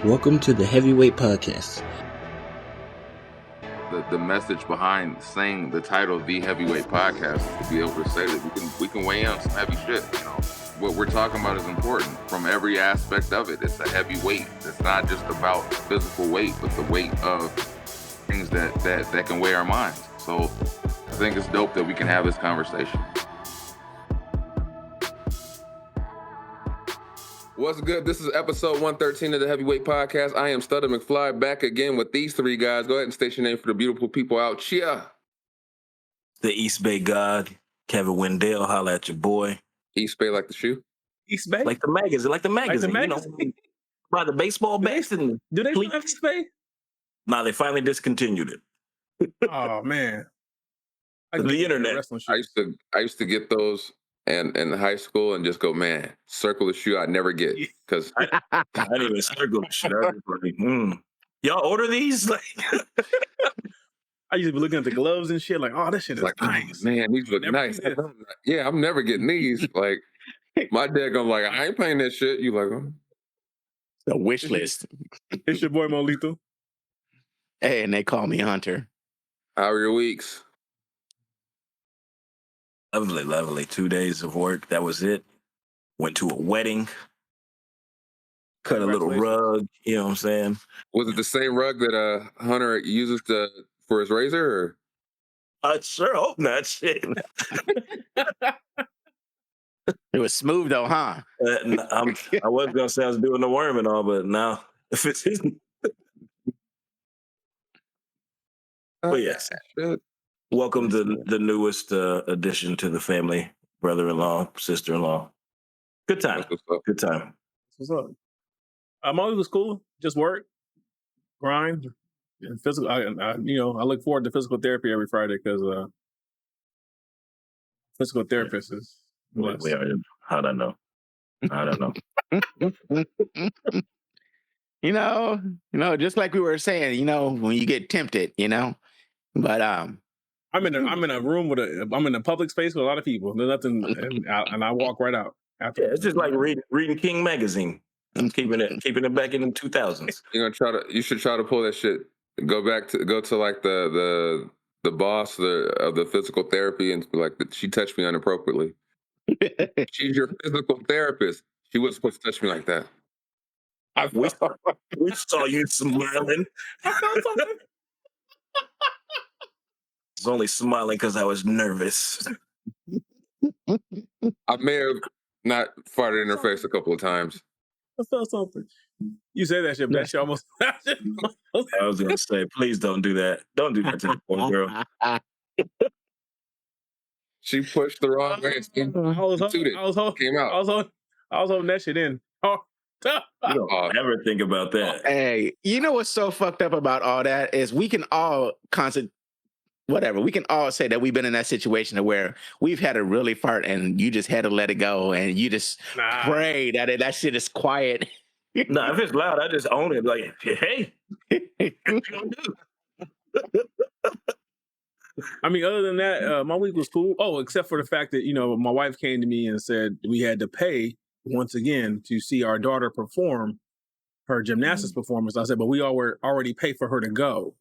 Welcome to the Heavyweight Podcast. The message behind saying the title "The Heavyweight Podcast" is to be able to say that we can weigh in on some heavy shit. You know, what we're talking about is important from every aspect of it. It's a heavy weight. It's not just about physical weight, but the weight of things that can weigh our minds. So I think it's dope that we can have this conversation. What's good? This is episode 113 of the Heavyweight Podcast. I am Stutter McFly, back again with these three guys. Go ahead and state your name for the beautiful people out here. The East Bay God, Kevin Wendell. Holla at your boy. East Bay like the shoe? East Bay? Like the magazine. You know, by the baseball bats. Do they still have East Bay? Nah, they finally discontinued it. Oh, man. The internet. I used to get those in high school and just go, man, circle the shoe I'd never get. Because I didn't even circle the shit. I was like, Y'all order these? Like, I used to be looking at the gloves and shit like, oh, this shit is like, nice. Oh, man, these look nice. Yeah, I'm never getting these. Like, my dad gonna like, I ain't paying that shit. You like, oh. The wish list. It's your boy Molito. Hey, and they call me Hunter. How are your weeks? Lovely. 2 days of work. That was it. Went to a wedding. Cut a little rug. You know what I'm saying? Was it the same rug that Hunter uses for his razor? Or? I sure hope not. Shit. It was smooth though, huh? I was gonna say I was doing the worm and all, but now if it's his. But yes. Welcome to the newest addition to the family, brother-in-law, sister-in-law. Good time. Good time. What's up? My week was cool. Just work, grind, and physical. I look forward to physical therapy every Friday because physical therapist is. How'd I know? You know, just like we were saying, when you get tempted, but I'm in a room I'm in a public space with a lot of people. There's nothing, and I walk right out. After. Yeah, it's just like reading King magazine. I'm keeping it back in the 2000s. You should try to pull that shit. Go to like the boss of the physical therapy and be like, she touched me inappropriately. She's your physical therapist. She wasn't supposed to touch me like that. We saw you smiling. I felt something. I was only smiling because I was nervous. I may have not farted in her face a couple of times. I felt something. You say that shit, but that shit almost. I was going to say, please don't do that. Don't do that to the poor girl. She pushed the wrong way. I was holding that shit in. You don't ever think about that. Hey, you know what's so fucked up about all that is we can all we can all say that we've been in that situation where we've had a really fart and you just had to let it go and you just pray that that shit is quiet. Nah, if it's loud, I just own it. Like, hey, what you gonna do? I mean, other than that, my week was cool. Oh, except for the fact that, my wife came to me and said we had to pay once again to see our daughter perform her gymnastics performance. I said, but we already paid for her to go.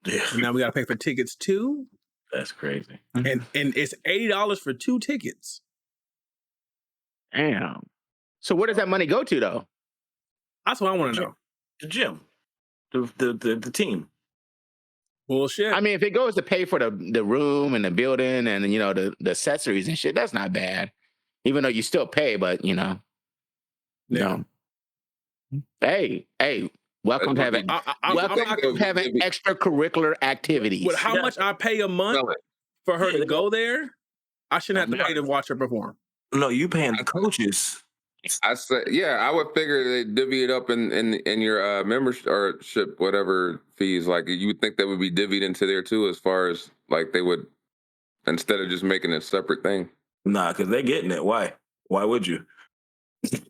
Yeah. And now we got to pay for tickets too. That's crazy. And it's $80 for 2 tickets. Damn. So where does that money go to though? That's what I want to know. The gym, the team. Bullshit. I mean, if it goes to pay for the room and the building and the accessories and shit, that's not bad. Even though you still pay, but Yeah. Hey, welcome to having extracurricular activities. With how much I pay a month for her to go there, I shouldn't have to pay to watch her perform. No, you paying the coaches. I would figure they divvy it up in your membership, whatever fees. Like you would think that would be divvied into there too, as far as like they would, instead of just making it a separate thing. Nah, because they're getting it. Why? Why would you? If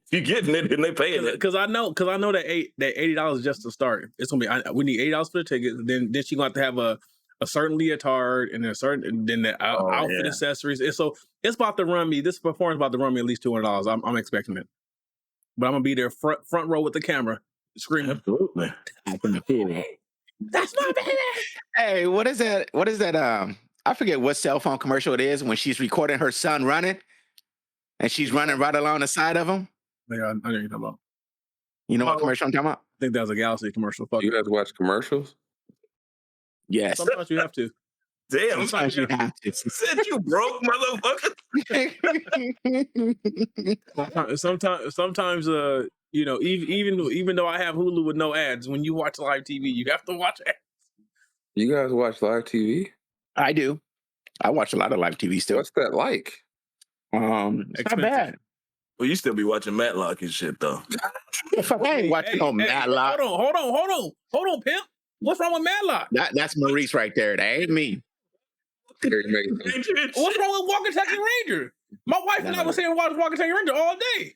you're getting it and they paying it. Because I know that $80 is just to start. It's gonna be we need $80 for the ticket. Then she's gonna have to have a certain leotard and then the outfit accessories. And so it's about to run me. This performance about to run me at least $200. I'm expecting it. but I'm gonna be there front row with the camera, screaming. Absolutely. That's my baby. Hey, what is that? What is that? I forget what cell phone commercial it is when she's recording her son running, and she's running right along the side of him. Yeah, I know what you're talking about. You know what commercial I'm talking about? I think that was a Galaxy commercial. Fuck You it. guys watch commercials? Yes. Sometimes you have to. Damn, Sometimes you have to. said you broke, motherfucker. Sometimes, you know, even though I have Hulu with no ads, when you watch live TV, you have to watch ads. You guys watch live TV? I do. I watch a lot of live TV still. What's that like? It's not Expensive. bad. Well, you still be watching Matlock and shit, though. I ain't watching no Matlock. Hold on, pimp. What's wrong with Matlock? That's Maurice right there. That ain't me. What's wrong with Walker Texas Ranger? My wife and I was saying watch Walker Texas Ranger all day.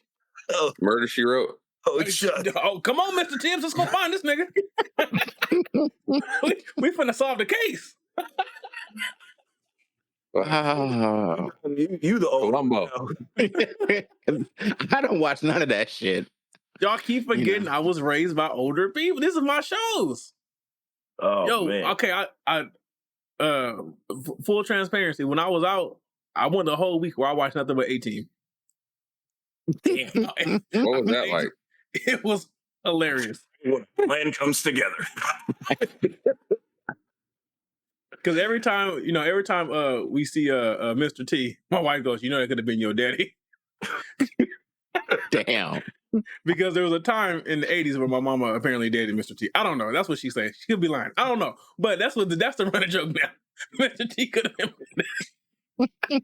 Oh, Murder, She Wrote. oh, shut. Oh, come on, Mr. Tibbs, let's go find this nigga. we finna solve the case. You the old Columbo. I don't watch none of that shit. Y'all keep forgetting I was raised by older people. This is my shows. Oh, Yo, man. okay, full transparency. When I was out, I went the whole week where I watched nothing but 18. Damn. What was that like? It was hilarious. When a plan comes together. Because every time we see Mr. T, my wife goes, you know, that could have been your daddy. Damn. Because there was a time in the 80s where my mama apparently dated Mr. T. I don't know. That's what she's saying. She could be lying. I don't know. But that's the running joke now. Mr. T could have been.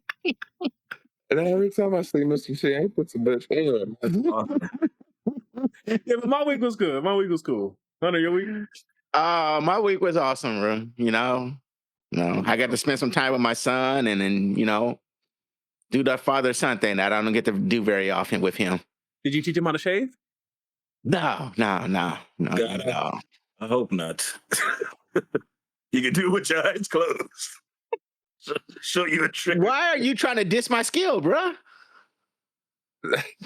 And every time I see Mr. T, I puts a bitch in. Yeah, but my week was good. My week was cool. Hunter, your week? My week was awesome, bro. You know, I got to spend some time with my son and then, you know, do that father-son thing that I don't get to do very often with him. Did you teach him how to shave? No. I hope not. You can do it with your eyes closed. Show you a trick. Why are you trying to diss my skill, bro?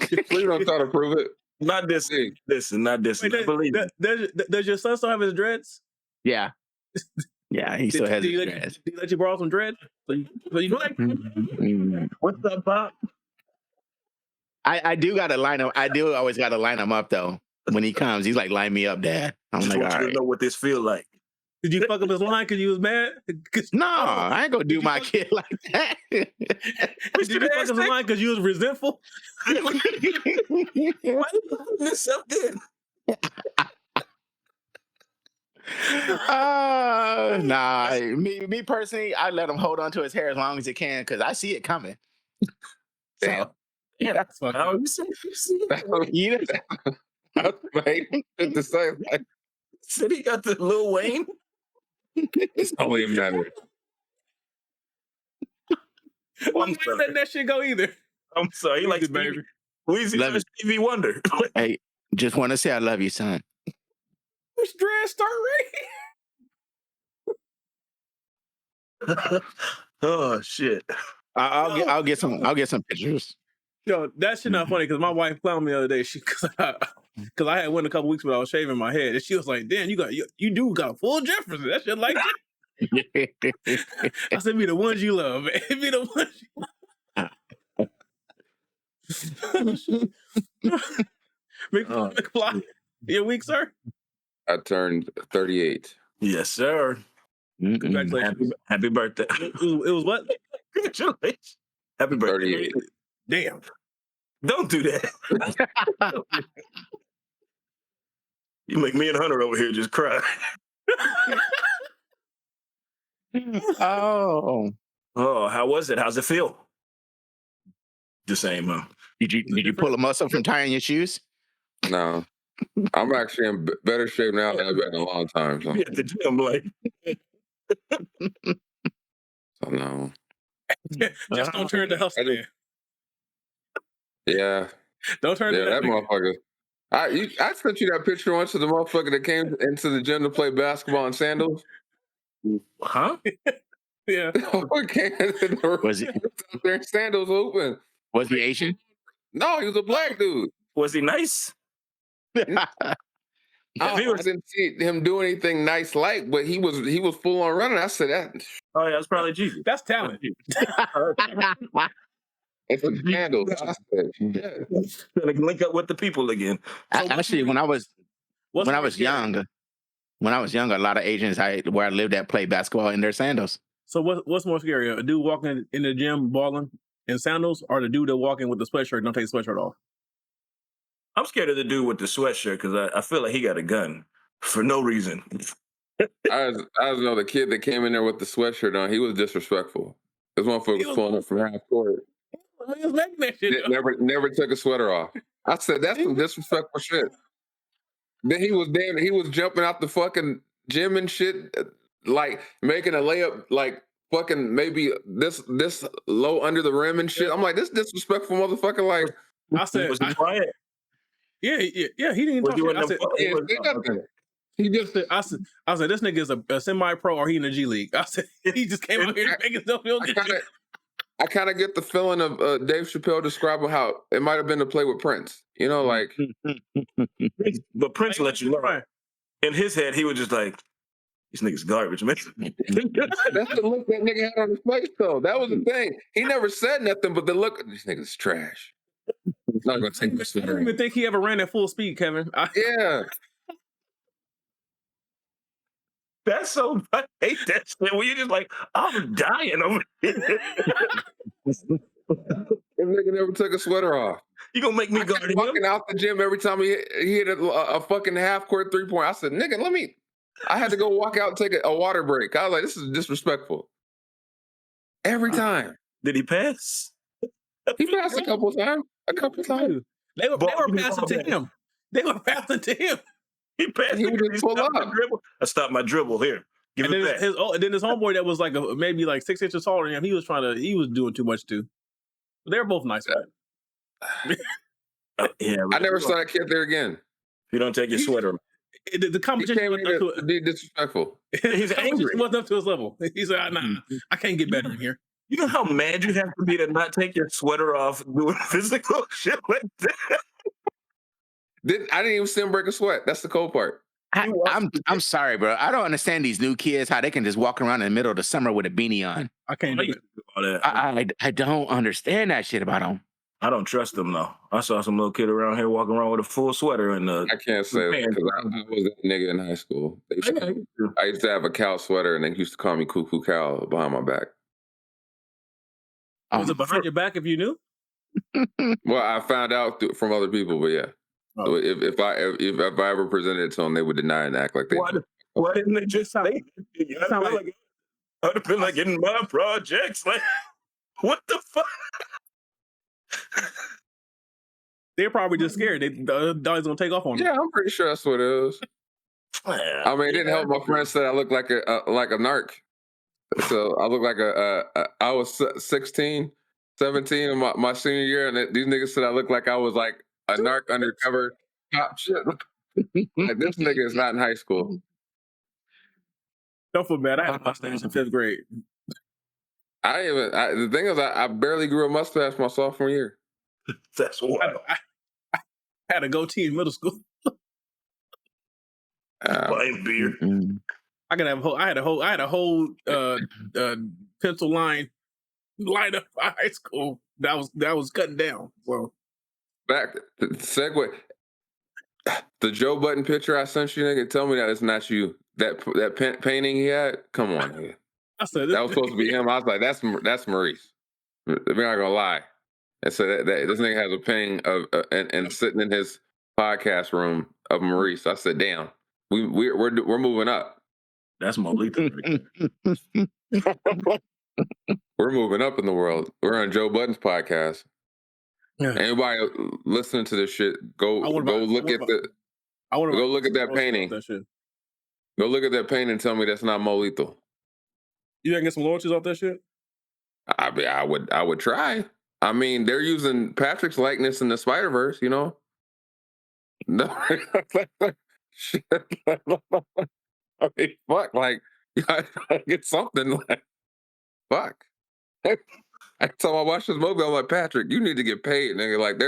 Please don't try to prove it. Not this. Listen, not this. Wait, Believe me. does your son still have his dreads? Yeah. Yeah, he still has his dreads. Did he let you borrow some dreads? So you like, What's up, Pop? I do got to line him. I do always got to line him up, though. When he comes, he's like, line me up, Dad. I'm Just like, want all you right. to know what this feel like. did you fuck up his line because you was mad? No, I ain't going to do my kid like that. Did you fuck up his line because you was resentful? Why you putting this up there? Nah, me personally, I let him hold on to his hair as long as he can because I see it coming. So, Yeah, that's fucked up. you see it? you know, It's the same. Like, Said he got the Lil Wayne. it's only a matter. Why I'm you sorry. letting that shit go either? I'm sorry. He likes baby. Weezy's Love it. Stevie Wonder. hey, just want to say I love you, son. Which dread start right? Oh shit. I'll get some pictures. Yo, that shit not funny because my wife clowned me the other day. Because I had went a couple weeks when I was shaving my head, and she was like, "Damn, you do got full Jefferson. That shit like that." I said, "Be the ones you love, man. Be the ones." McFly, your week, sir. I turned 38. Yes, sir. Congratulations. Happy birthday. It was what? Congratulations. Happy birthday. 38. Damn. Don't do that. You make me and Hunter over here just cry. Oh, How was it? How's it feel? The same, huh? did you pull a muscle from tying your shoes? No. I'm actually in better shape now than I've been in a long time. So, You at the gym, like. so no. Just don't turn to hustle, man. Yeah. Don't turn to that motherfucker. I sent you that picture once of the motherfucker that came into the gym to play basketball in sandals. Huh? Yeah. Was he there in sandals open? Was he Asian? No, he was a black dude. Was he nice? I didn't see him do anything nice like, but he was full on running. I said that. Oh yeah, that's probably Jesus. That's talent. It's a scandal. I said, yeah. Gonna link up with the people again. Actually, when I was young, a lot of Asians where I lived at played basketball in their sandals. So what's more scary? A dude walking in the gym balling in sandals, or the dude that walking with the sweatshirt and don't take the sweatshirt off? I'm scared of the dude with the sweatshirt because I feel like he got a gun for no reason. I know the kid that came in there with the sweatshirt on. He was disrespectful. This motherfucker was pulling up from half court. He was making that shit. Never took a sweater off. I said that's some disrespectful shit. Then he was jumping out the fucking gym and shit, like making a layup, like fucking maybe this low under the rim and shit. I'm like, this disrespectful motherfucker. Like, I said, was he quiet? Yeah. He didn't even talk shit. I said, he just said, I said, this nigga is a semi-pro, or he in the G League. I said, he just came out here to make himself feel good. I kind of get the feeling of Dave Chappelle describing how it might have been to play with Prince. You know, like. But Prince let you know. In his head, he was just like, these niggas garbage, man. That's the look that nigga had on his face, though. That was the thing. He never said nothing, but the look, these niggas trash. He's not going to take this. I don't even think he ever ran at full speed, Kevin. Yeah. That's so, I hate that shit. When you're just like, I'm dying over here. This nigga never took a sweater off. You gonna make me go walking out the gym every time he hit a fucking half court 3-point. I said, nigga, I had to go walk out and take a water break. I was like, this is disrespectful. Every time. Did he pass? He passed a couple times. They were passing to him. They were passing to him. He passed. He would just pull up. I stopped my dribble here. Give and it then back. Then his homeboy that was like maybe like 6 inches taller than him. He was doing too much too. But they were both nice. Yeah, I never saw that kid there again. You don't take your sweater. The competition was up to be disrespectful. He's angry. Wasn't up to his level. He said, "Nah, I can't get better in here." You know how mad you have to be to not take your sweater off doing physical shit like that? I didn't even see him break a sweat. That's the cold part. I'm sorry, bro. I don't understand these new kids, how they can just walk around in the middle of the summer with a beanie on. I can't do all that. I don't understand that shit about them. I don't trust them, though. I saw some little kid around here walking around with a full sweater. And I can't say that because I was that nigga in high school. I used to have a cow sweater, and they used to call me Cuckoo Cow behind my back. Was it behind your back if you knew? Well, I found out from other people, but yeah. Oh. If I ever presented it to them, they would deny and act like they. Why didn't they just say? I'd have been like in my projects. Like, what the fuck? They're probably just scared. The dog's gonna take off on them. Yeah, I'm pretty sure that's what it is. I mean, it didn't help. My friend said I looked like a narc. So I look like I was 16, 17 in my senior year, and these niggas said I looked like I was like a narc undercover cop shit. Like, this nigga is not in high school. Don't feel bad. I had a mustache in 5th grade. The thing is, I barely grew a mustache my sophomore year. That's why. I had a goatee in middle school. Buying beer. I had a whole pencil line up by high school that was cutting down. So back to the segue. The Joe Budden picture I sent you, nigga, tell me that it's not you. That painting he had, come on, nigga. I said that was supposed to be him. I was like, that's Maurice. We're not gonna lie. And so that this nigga has a painting of and sitting in his podcast room of Maurice. I said, damn, we're moving up. That's Molita. We're moving up in the world. We're on Joe Budden's podcast. Yeah. Anybody listening to this shit, go look at that painting. Go look at that painting and tell me that's not Molito. You can get some royalties off that shit? I would try. I mean, they're using Patrick's likeness in the Spider-Verse, you know? No. Shit. I mean, fuck, like, you gotta get something like, fuck. Every time I watch this movie, I'm like, Patrick, you need to get paid, nigga. Like,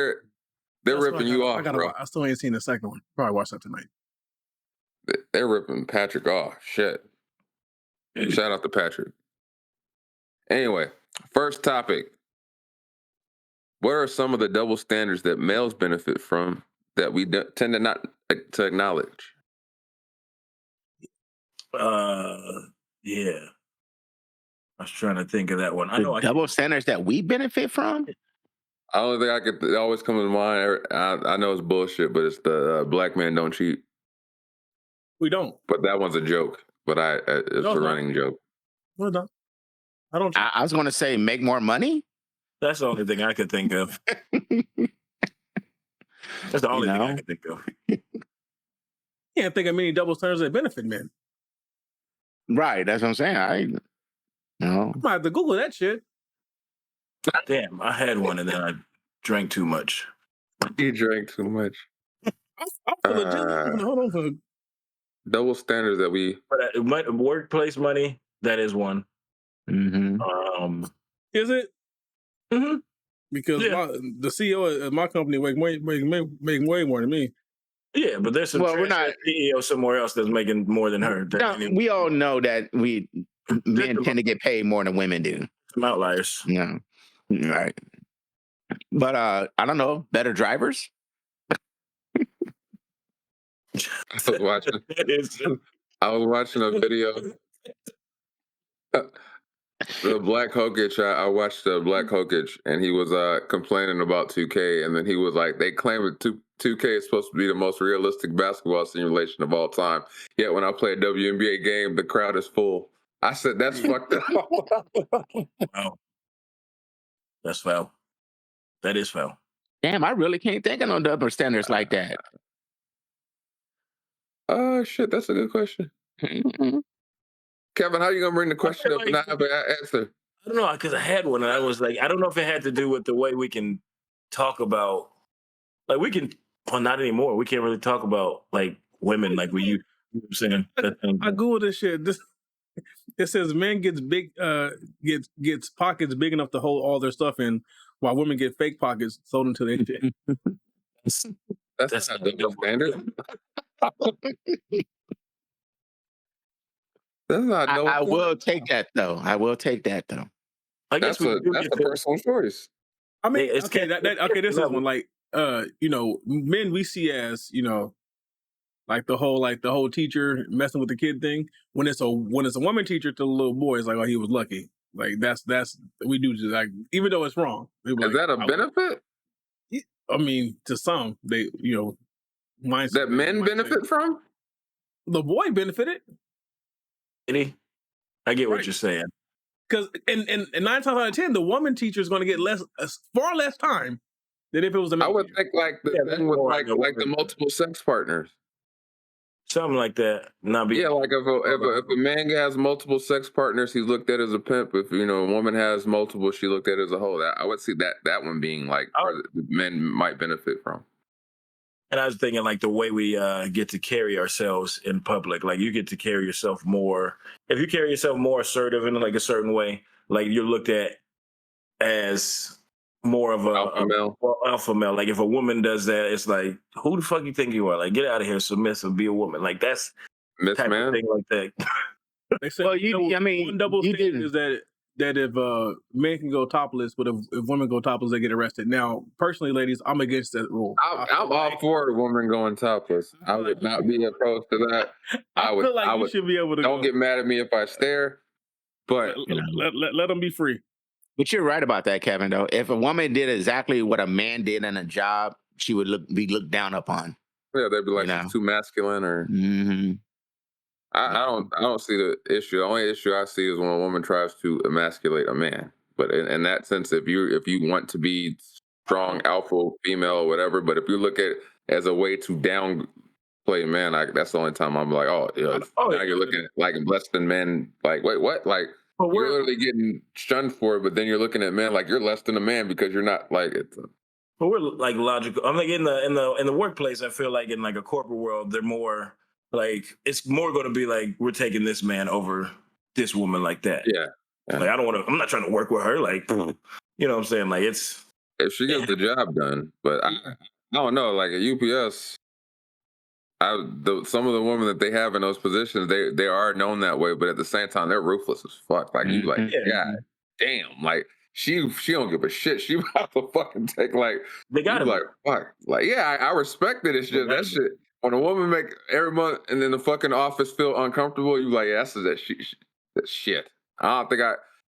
They're ripping you off, bro. I still ain't seen the second one. Probably watch that tonight. They're ripping Patrick off. Shit. Shout out to Patrick. Anyway, first topic. What are some of the double standards that males benefit from that we tend to not to acknowledge? Yeah. I was trying to think of that one. I The know double standards that we benefit from? The only thing I could it always comes to mind. I know it's bullshit, but it's the black men don't cheat. We don't. But that one's a joke. But it's a running joke. Well done. I don't. I was going to say make more money. That's the only thing I could think of. That's the only thing I could think of. Can't think of many double standards that benefit men. Right, that's what I'm saying. I might have to Google that shit. Damn, I had one and then I drank too much. You drank too much. Hold on for double standards that we. But workplace money, that is one. Mm-hmm. Is it? Mm-hmm. Because the CEO of my company make way more than me. Yeah, but there's some CEO somewhere else that's making more than her. We all know that men tend to get paid more than women do. Some outliers. Yeah, right. But I don't know, better drivers. I was watching a video. The Black Hokage, I watched the Black Hokage, and he was complaining about 2K, and then he was like, they claim that 2K is supposed to be the most realistic basketball simulation of all time. Yet when I play a WNBA game, the crowd is full. I said, that's fucked up. Wow. That's foul. That is foul. Damn, I really can't think of no double standards like that. Oh, shit, that's a good question. Mm-hmm. Kevin, how you going to bring the question up and not have an answer? I don't know, because I had one, and I was like, I don't know if it had to do with the way we can talk about, like, we can, well, not anymore. We can't really talk about, like, women like we used to. You know what I'm saying? I Googled this shit. It says men gets gets pockets big enough to hold all their stuff in, while women get fake pockets sold into their shit. That's not double standard. That's not double I will take that though. I guess that's a personal choice. I mean, this is one like men we see as like the whole teacher messing with the kid thing. When it's a woman teacher to the little boy, it's like, oh, he was lucky. Like that's we do just like, even though it's wrong. Is that a benefit? I mean, to some they that men benefit from. The boy benefited. I get what you're saying. Because and 9 times out of 10, the woman teacher is going to get far less time than if it was a man. I would think like the thing with like the multiple sex partners. Something like that. Like if a man has multiple sex partners, he's looked at as a pimp. If a woman has multiple, she looked at as a whole. I would see that one being like men might benefit from. And I was thinking like the way we get to carry ourselves in public. Like you get to carry yourself more. If you carry yourself more assertive in like a certain way, like you're looked at as more of alpha male. Like if a woman does that, it's like, who the fuck you think you are? Like get out of here, submissive, be a woman. Like that's Miss type Man of thing like that. They said, one double standard is that if men can go topless, but if women go topless, they get arrested. Now, personally, ladies, I'm against that rule. I'm all for a woman going topless. I would not be opposed to that. I feel like you should be able to. Don't get mad at me if I stare, but let them be free. But you're right about that, Kevin. Though, if a woman did exactly what a man did in a job, she would be looked down upon. Yeah, they'd be like, she's too masculine, or. Mm-hmm. I don't see the issue. The only issue I see is when a woman tries to emasculate a man. But in that sense, if you want to be strong, alpha, female, or whatever, but if you look at it as a way to downplay a man, that's the only time I'm like, now you're looking at like less than men. Like, wait, what? Like you're literally getting shunned for it, but then you're looking at men like you're less than a man because you're not like it. But we're like logical. I'm like in the workplace. I feel like in like a corporate world, they're more. Like it's more going to be like we're taking this man over this woman like that. Yeah. Like I don't want to. I'm not trying to work with her. Like you know what I'm saying. Like it's if she gets the job done. But don't know. Like at UPS, some of the women that they have in those positions, they are known that way, but at the same time, they're ruthless as fuck. Like you, like, God damn, like she don't give a shit. She about to fucking take like They got you him. like fuck. Like yeah, I respect it. It's just that shit. When a woman make every month and then the fucking office feel uncomfortable, you like, yeah, that's that shit. That shit. I don't think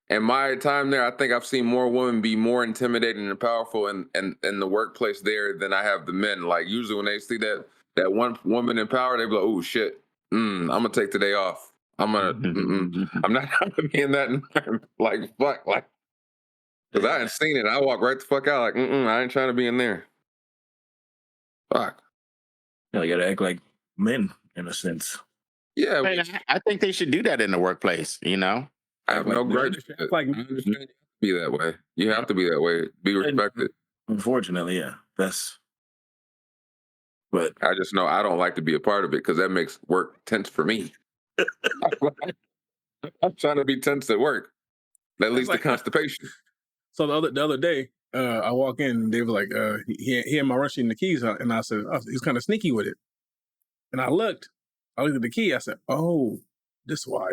in my time there, I think I've seen more women be more intimidating and powerful in the workplace there than I have the men. Like usually when they see that one woman in power, they be like, oh shit, I'm gonna take the day off. I'm not gonna be in that environment. Like fuck, like because I ain't seen it. I walk right the fuck out. Like I ain't trying to be in there. Fuck. You gotta act like men in a sense. Yeah, I think they should do that in the workplace. You know, I have no grudge. Like, I understand you have to be that way. You have to be that way. Be respected. Unfortunately, yeah. But I just know I don't like to be a part of it because that makes work tense for me. I'm trying to be tense at work. That leads to constipation. So the other day, I walk in and they were like, he had my rushing the keys out, and I said, oh, he's kind of sneaky with it. And I looked at the key. I said, oh, this is why.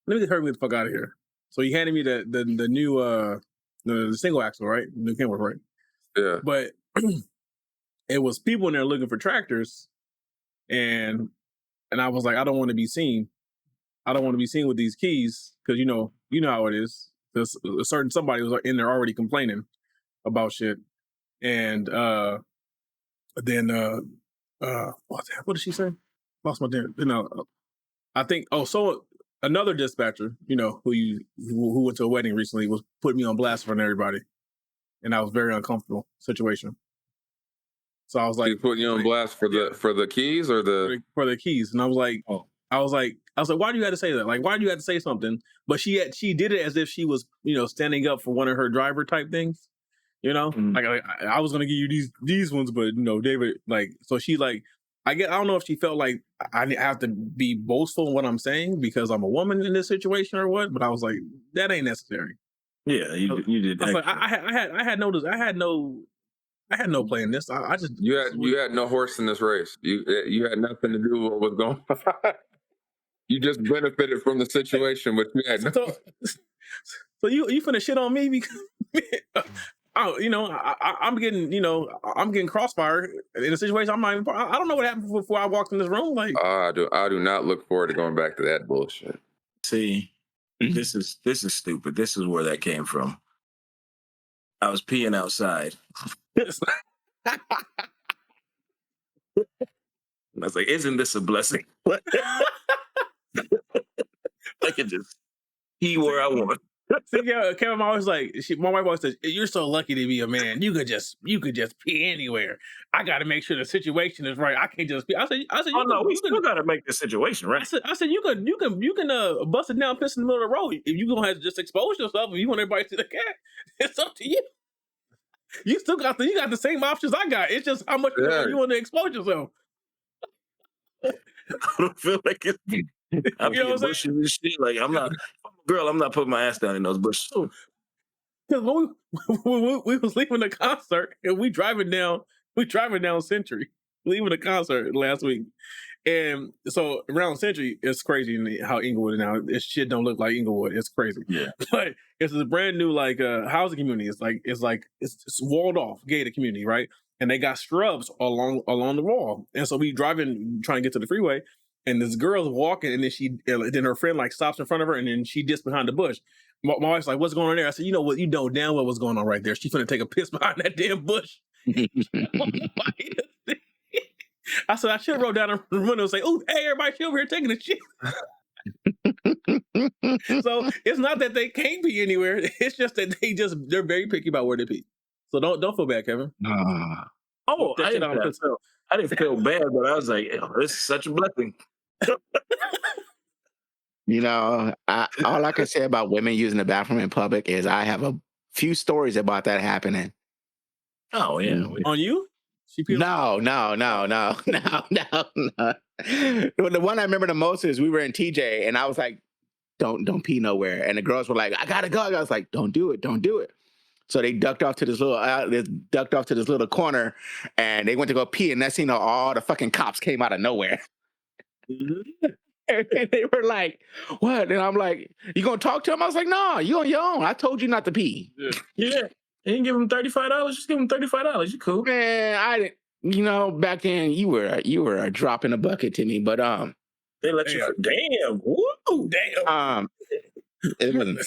Let me hurry me the fuck out of here. So he handed me the new the single axle, right? New Kenworth, right? Yeah. But it was people in there looking for tractors, and I was like, I don't want to be seen. I don't want to be seen with these keys because you know how it is. There's a certain somebody was in there already complaining about shit, and then what did she say? Lost my damn. I think so another dispatcher, who went to a wedding recently was putting me on blast in front of everybody, and that was a very uncomfortable situation. So I was like, she's putting you on blast for the keys or for the keys, and I was like, why do you have to say that? Like, why do you have to say something? But she did it as if she was, standing up for one of her driver type things, Mm-hmm. Like I was gonna give you these ones, but David, like, so she like, I don't know if she felt like I have to be boastful in what I'm saying because I'm a woman in this situation or what, but I was like, that ain't necessary. Yeah, you did. I was like, I had no play in this. I just you had no horse in this race. You had nothing to do with what was going on. You just benefited from the situation, but you had no. So you finna shit on me because I'm getting crossfire in a situation I'm not even. I don't know what happened before I walked in this room. Like I do not look forward to going back to that bullshit. See, this is stupid. This is where that came from. I was peeing outside. I was like, isn't this a blessing? I can just pee where I want. See, Kevin always like, my wife always says, you're so lucky to be a man. You could just pee anywhere. I got to make sure the situation is right. I can't just pee. I said, oh no, we still got to make the situation right. I said, you can bust it down, piss in the middle of the road. If you gonna have to just expose yourself, if you want everybody to see the cat, it's up to you. You still got the same options I got. It's just how much you want to expose yourself. I don't feel like it's. I'm getting bushes and shit. Like I'm not putting my ass down in those bushes. Because when we was leaving the concert and we driving down Century, leaving the concert last week, and so around Century, it's crazy how Inglewood now. This shit don't look like Inglewood. It's crazy. Yeah, but it's a brand new housing community. It's walled off gated community, right? And they got shrubs along the wall. And so we driving trying to get to the freeway. And this girl's walking, and then her friend stops in front of her, and then she dips behind the bush. My wife's like, "What's going on there?" I said, "You know what? You know damn well what's going on right there. She's gonna take a piss behind that damn bush." I said, "I should have wrote down a window and say, oh, hey, everybody, she over here taking a shit." So it's not that they can't pee anywhere. It's just that they're very picky about where they pee. So don't feel bad, Kevin. Oh, I didn't feel bad, but I was like, this is such a blessing. All I can say about women using the bathroom in public is I have a few stories about that happening. Oh yeah, on you? No. The one I remember the most is we were in TJ, and I was like, "Don't pee nowhere," and the girls were like, "I gotta go." I was like, "Don't do it." So they ducked off to this little corner, and they went to go pee, and next thing you know, all the fucking cops came out of nowhere. And they were like, "What?" And I'm like, "You gonna talk to him?" I was like, "No, you on your own. I told you not to pee." Yeah. You didn't give him $35. Just give him $35. You cool. Man, I didn't. Back then you were a drop in a bucket to me, but They let you. Damn. Woo. Damn. It wasn't.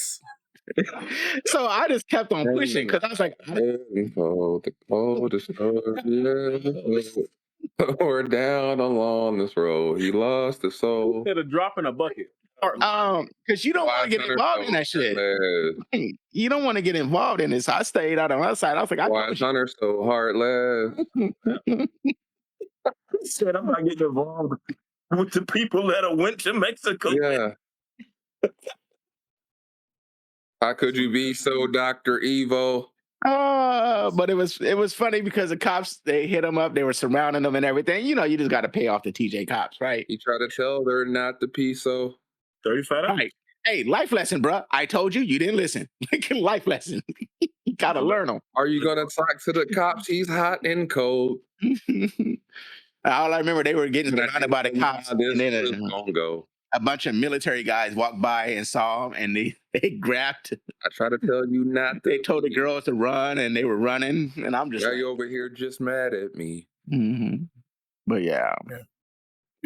So I just kept on pushing because I was like, the coldest or down along this road, he lost his soul. Had a drop in a bucket. Because you don't want to get involved in that shit. You don't want to get involved in this. So I stayed out on the other side. I was like, why is Hunter so heartless? Said I'm not getting involved with the people that went to Mexico. Yeah. How could you be so Dr. Evil? But it was funny because the cops, they hit him up, they were surrounding them and everything. You just got to pay off the TJ cops, right? He tried to tell her not to pee, so $35. Right. Hey, life lesson, bro. I told you, you didn't listen. Life lesson. You gotta learn them. Are you gonna talk to the cops? He's hot and cold. All I remember, they were getting surrounded by the cops, this and then is gonna go. A bunch of military guys walked by and saw them, and they grabbed. I try to tell you not to. They told the girls to run, and they were running, and I'm just. Now you over here just mad at me. Mm-hmm. But yeah,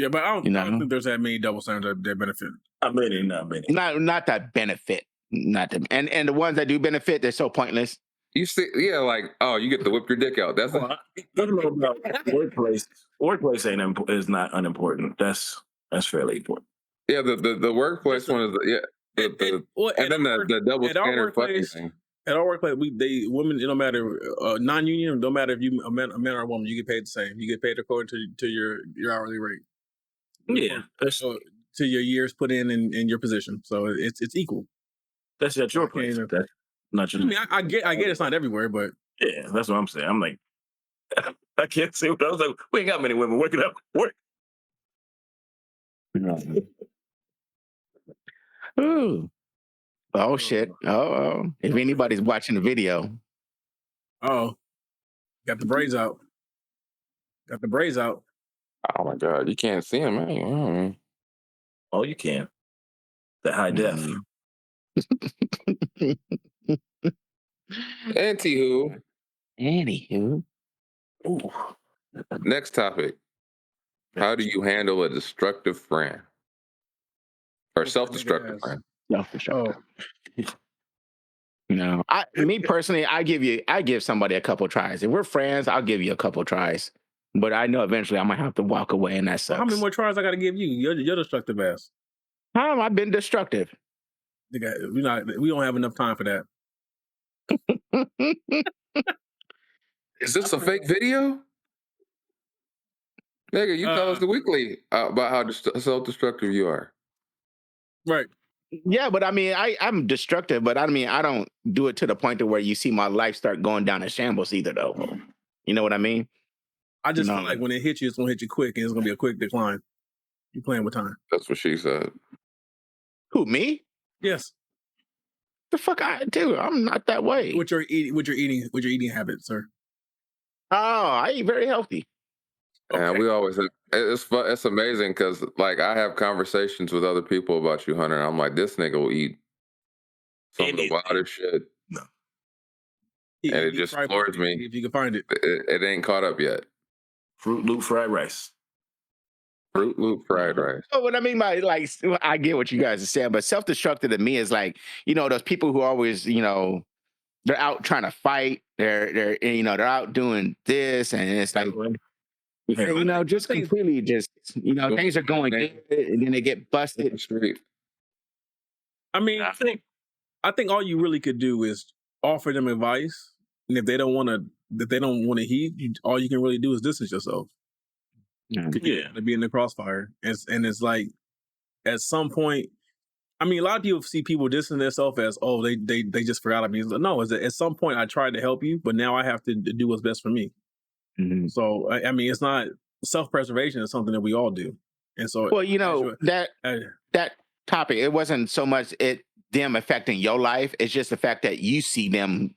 but I don't think there's that many double standards that benefit. Not many. Not that benefit. Not them, and the ones that do benefit, they're so pointless. You see, you get to whip your dick out. That's I don't know about workplace. Workplace is not unimportant. That's fairly important. Yeah, the workplace one is and then the double standard fucking thing. At our workplace, women, it don't matter, non-union, don't matter if you a man or a woman, you get paid the same. You get paid according to your hourly rate. Yeah, to your years put in your position. So it's equal. That's at your place. That's not your. I mean, I get it's not everywhere, but yeah, that's what I'm saying. I'm like, I can't say what I was like. We ain't got many women working up work. Ooh. Oh shit. Oh. If anybody's watching the video. Got the braids out. Oh my god, you can't see him, man. Oh, you can. The high def. Anywho. Ooh. Next topic. How do you handle a destructive friend? Or self-destructive friend? Self-destructive. Me personally, I give somebody a couple tries. If we're friends, I'll give you a couple tries. But I know eventually I might have to walk away, and that sucks. How many more tries I got to give you? You're destructive ass. I've been destructive. We don't have enough time for that. Is this a fake video? Nigga, you tell us the weekly about how self-destructive you are. Right. Yeah, but I mean, I'm destructive, but I mean, I don't do it to the point to where you see my life start going down in shambles either, though. You know what I mean? I just feel like when it hits you, it's going to hit you quick, and it's going to be a quick decline. You're playing with time. That's what she said. Who, me? Yes. The fuck I do? I'm not that way. With your eating habits, sir. Oh, I eat very healthy. And we always it's amazing because like I have conversations with other people about you, Hunter. And I'm like, this nigga will eat some of the wildest shit. No. And it just floors me. If you can find it. It ain't caught up yet. Fruit Loop fried rice. Fruit Loop fried rice. Oh, what I mean by like, I get what you guys are saying, but self-destructive to me is like, those people who always, they're out trying to fight. They're out doing this, and it's like, just completely things are going good, and then they get busted. I mean, I think all you really could do is offer them advice, and if they don't want to heed, all you can really do is distance yourself. Yeah, to be in the crossfire, and it's like at some point. I mean, a lot of people see people distancing themselves as, they just forgot about me. No, at some point I tried to help you, but now I have to do what's best for me. Mm-hmm. So, I mean, it's not self-preservation is something that we all do. And so, well, that topic, it wasn't so much them affecting your life. It's just the fact that you see them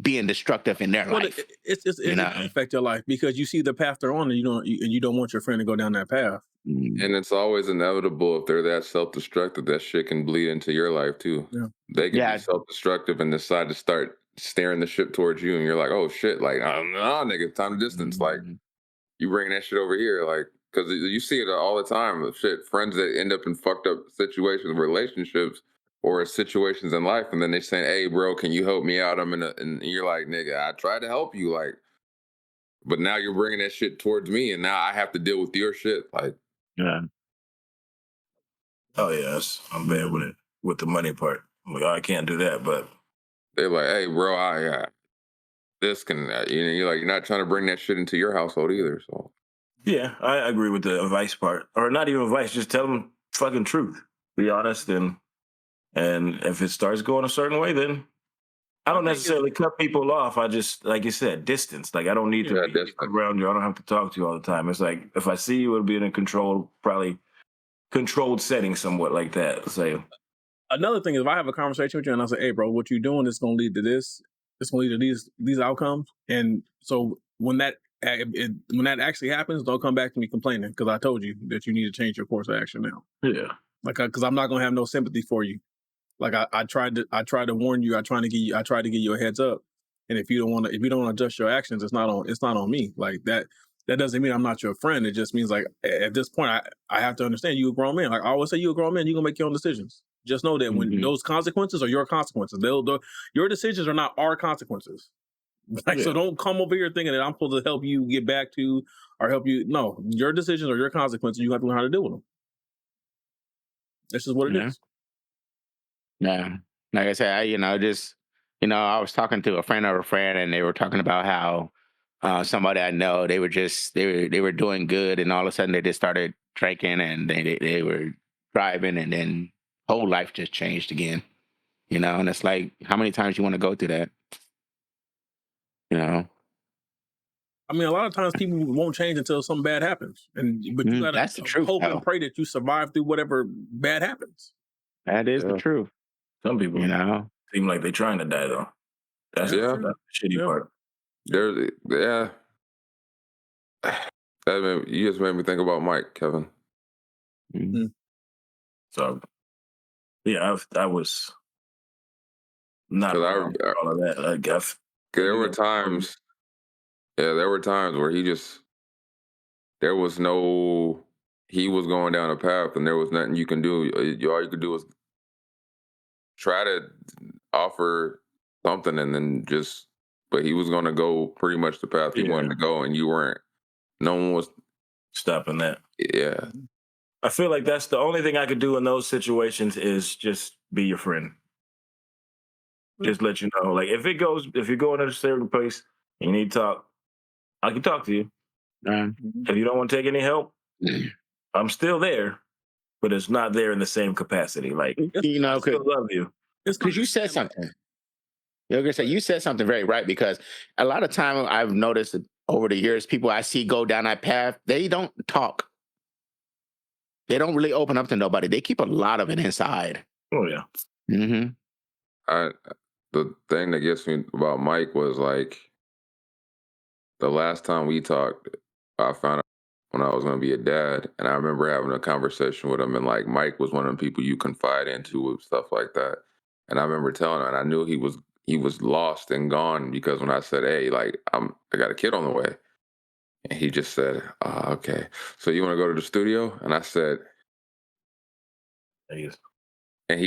being destructive in their life. It's affect your life because you see the path they're on, and you don't want your friend to go down that path. And it's always inevitable if they're that self-destructive, that shit can bleed into your life too. Yeah. They can be self-destructive and decide to start steering the ship towards you, and you're like, oh shit, like, no, nigga, time to distance. Like, you bring that shit over here, like, because you see it all the time. Shit, friends that end up in fucked up situations, relationships, or situations in life, and then they saying, "Hey, bro, can you help me out? I'm in a," and you're like, "Nigga, I tried to help you, like, but now you're bringing that shit towards me, and now I have to deal with your shit." Like, Yeah. Oh yes, I'm bad with it, with the money part. I'm like, oh, I can't do that, but they're like, "Hey, bro, I this can," you're like, you're not trying to bring that shit into your household either. So yeah, I agree with the advice part, or not even advice. Just tell them fucking truth. Be honest, and if it starts going a certain way, then I don't necessarily cut people off. I just, like you said, distance. Like, I don't need to be around you. I don't have to talk to you all the time. It's like, if I see you, it'll be in a probably controlled setting somewhat like that. So another thing is, if I have a conversation with you and I say, hey, bro, what you're doing is going to lead to this. It's going to lead to these outcomes. And so when that actually happens, don't come back to me complaining because I told you that you need to change your course of action now. Yeah. Like, because I'm not going to have no sympathy for you. Like, I tried to warn you. I tried to give you a heads up. And if you don't want to adjust your actions, it's not on me. Like, that doesn't mean I'm not your friend. It just means, like, at this point, I have to understand you a grown man. Like I always say, you a grown man, you're gonna make your own decisions. Just know that when those consequences are your consequences, your decisions are not our consequences. Like, so don't come over here thinking that I'm supposed to help you get back to or help you. No, your decisions are your consequences. You have to learn how to deal with them. That's just what it is. Yeah. Like I said, I was talking to a friend of a friend, and they were talking about how somebody I know, they were doing good, and all of a sudden they just started drinking, and they were driving, and then whole life just changed again. And it's like, how many times you want to go through that? I mean, a lot of times people won't change until something bad happens, but you gotta that's the truth, hope and pray that you survive through whatever bad happens. That is the truth. Some people, seem like they're trying to die though. That's the shitty part. There's you just made me think about Mike, Kevin. Mm-hmm. So yeah, I was not around all of that. I guess there were times where he was going down a path, and there was nothing you can do. All you could do was try to offer something, and then but he was going to go pretty much the path he wanted to go, and you weren't. No one was stopping that. Yeah. I feel like that's the only thing I could do in those situations is just be your friend. Just let you know. Like, if you're going to a certain place and you need to talk, I can talk to you. If you don't want to take any help, I'm still there, but it's not there in the same capacity. Like, I still love you. It's because you said something. You said something very right, because a lot of time I've noticed that over the years, people I see go down that path, they don't talk. They don't really open up to nobody. They keep a lot of it inside. Oh, yeah. Mm-hmm. The thing that gets me about Mike was, like, the last time we talked, I found out when I was going to be a dad, and I remember having a conversation with him, and, like, Mike was one of the people you confide into with stuff like that. And I remember telling him, and I knew he was lost and gone, because when I said, hey, like, I got a kid on the way, and he just said, okay, so you want to go to the studio? And I said, and he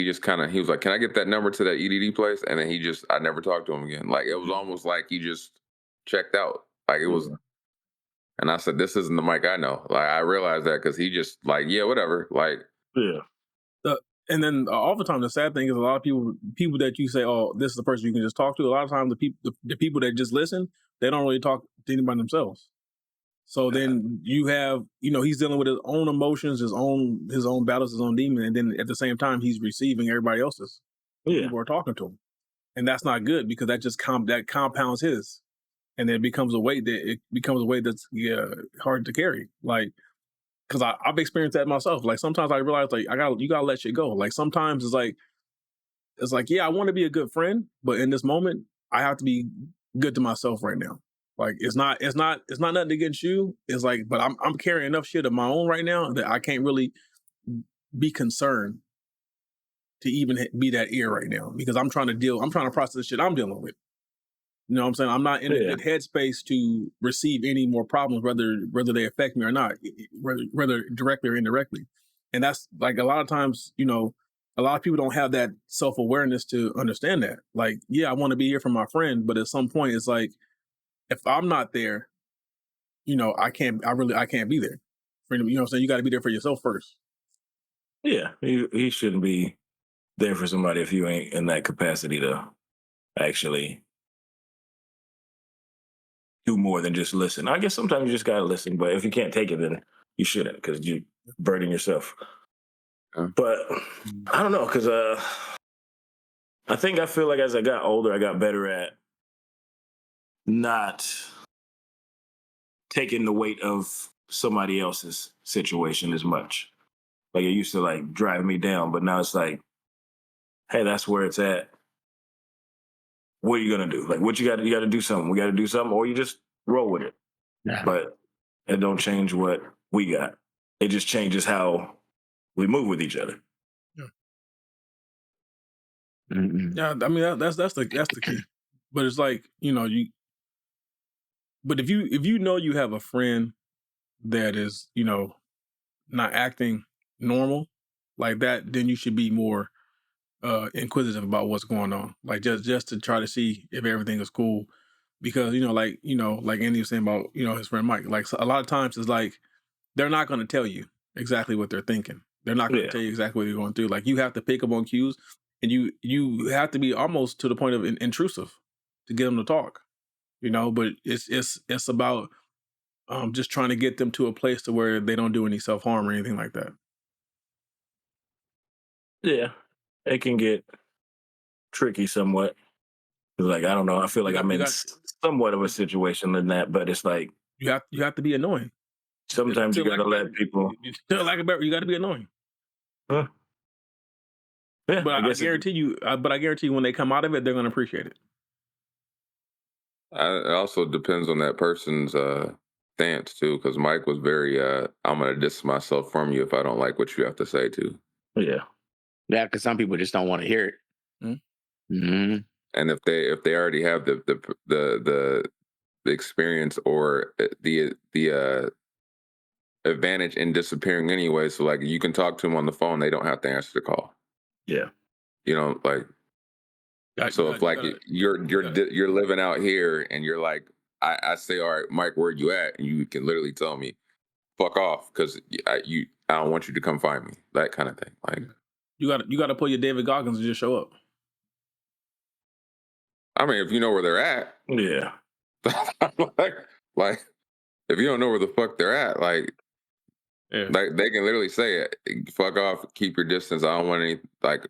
just he was like, can I get that number to that EDD place? And then I never talked to him again. Like, it was almost like he just checked out. Like, it was, and I said, this isn't the Mike I know. Like, I realized that because he just, like, yeah, whatever. Like, and then all the time, the sad thing is, a lot of people that you say, oh, this is the person you can just talk to. A lot of times, the people that just listen, they don't really talk to anybody themselves. So then you have, he's dealing with his own emotions, his own battles, his own demon, and then at the same time, he's receiving everybody else's. People are talking to him, and that's not good, because that just compounds his, and it becomes a weight that's hard to carry. Like, because I've experienced that myself. Like, sometimes I realize, like, you gotta let shit go. Like, sometimes it's like, yeah, I want to be a good friend, but in this moment, I have to be good to myself right now. Like it's not nothing against you. It's like, but I'm carrying enough shit of my own right now that I can't really be concerned to even be that ear right now because I'm trying to process the shit I'm dealing with. You know what I'm saying? I'm not in a good headspace to receive any more problems, whether they affect me or not, whether directly or indirectly. And that's like a lot of times, you know, a lot of people don't have that self-awareness to understand that. Like, yeah, I want to be here for my friend, but at some point it's like, if I'm not there, you know, I can't be there. You know what I'm saying? You got to be there for yourself first. Yeah, he shouldn't be there for somebody if you ain't in that capacity to actually do more than just listen. I guess sometimes you just gotta listen, but if you can't take it, then you shouldn't because you burden yourself. But I don't know, because I feel like as I got older, I got better at not taking the weight of somebody else's situation as much. Like it used to like drive me down, but now it's like, hey, that's where it's at. What are you gonna do? Like what you gotta do something. We gotta do something, or you just roll with it. Yeah. But it don't change what we got. It just changes how we move with each other. Yeah, I mean that's the key. But it's like, you know, but if you know you have a friend that is, you know, not acting normal like that, then you should be more inquisitive about what's going on. Like just to try to see if everything is cool. Because, like Andy was saying about, you know, his friend Mike, like a lot of times it's like they're not going to tell you exactly what they're thinking. They're not going to tell you exactly what they're going through. Like you have to pick up on cues, and you have to be almost to the point of intrusive to get them to talk. You know, but it's about just trying to get them to a place to where they don't do any self-harm or anything like that. Yeah, it can get tricky somewhat. Like I don't know. I feel like I'm in somewhat of a situation in that, but it's like you have to be annoying. Sometimes you gotta let people. You got to be annoying. Huh? Yeah, but I guarantee you. But I guarantee you, when they come out of it, they're going to appreciate it. It also depends on that person's stance too, because Mike was very I'm gonna distance myself from you if I don't like what you have to say too. Yeah, because some people just don't want to hear it. Mm-hmm. And if they already have the experience or the advantage in disappearing anyway, so like you can talk to them on the phone, they don't have to answer the call. Yeah, you know, like. So if like you're living out here and you're like, I say, all right, Mike, where you at? And you can literally tell me, fuck off, because I don't want you to come find me. That kind of thing. Like you got to pull your David Goggins and just show up. I mean, if you know where they're at, yeah. like if you don't know where the fuck they're at, like they can literally say it, fuck off, keep your distance. I don't want any like.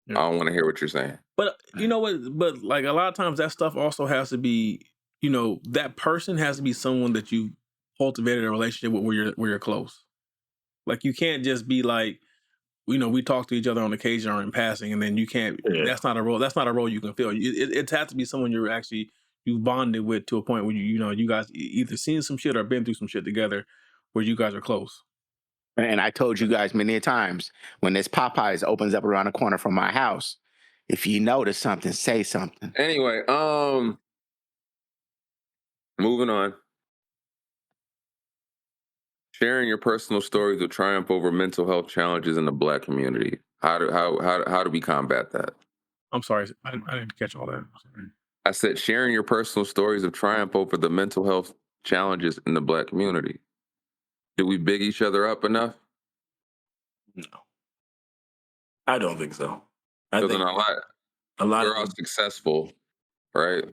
I don't want to hear what you're saying. But you know what? But like a lot of times that stuff also has to be, you know, that person has to be someone that you cultivated a relationship with where you're close. Like you can't just be like, you know, we talk to each other on occasion or in passing, and then you can't. Yeah. That's not a role. That's not a role you can fill. It has to be someone you bonded with to a point where you guys either seen some shit or been through some shit together, where you guys are close. And I told you guys many times, when this Popeyes opens up around the corner from my house, if you notice something, say something. Anyway, moving on. Sharing your personal stories of triumph over mental health challenges in the Black community. How do we combat that? I'm sorry, I didn't catch all that. I said sharing your personal stories of triumph over the mental health challenges in the Black community. Do we big each other up enough? No, I don't think so. I think a lot we're all successful, right?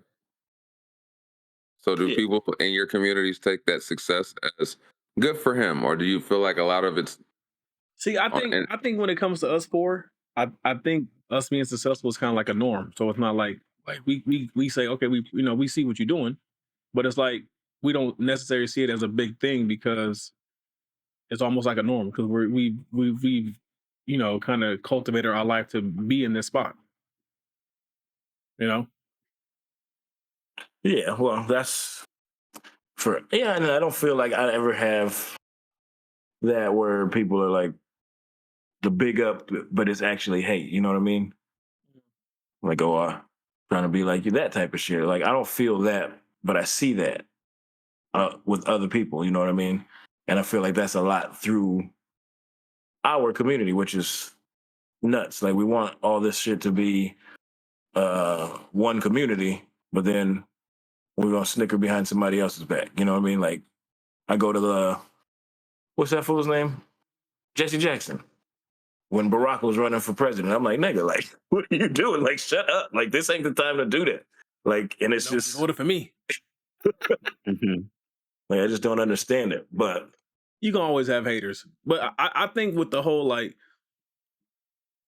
So do people in your communities take that success as good for him, or do you feel like a lot of it's? See, I think when it comes to us four, I think us being successful is kind of like a norm. So it's not like we say, okay, we see what you're doing, but it's like we don't necessarily see it as a big thing because it's almost like a norm because we've kind of cultivated our life to be in this spot. You know, Yeah, well, that's and I don't feel like I ever have that where people are like the big up, but it's actually hate. You know what I mean? Like, trying to be like you, that type of shit. Like, I don't feel that, but I see that with other people. You know what I mean? And I feel like that's a lot through our community, which is nuts. Like, we want all this shit to be one community, but then we're gonna snicker behind somebody else's back. You know what I mean? Like, I go to what's that fool's name? Jesse Jackson. When Barack was running for president, I'm like, nigga, like, what are you doing? Like, shut up. Like, this ain't the time to do that. Like, and it's just voted for me. Like, I just don't understand it. But you can always have haters. But I think with the whole like,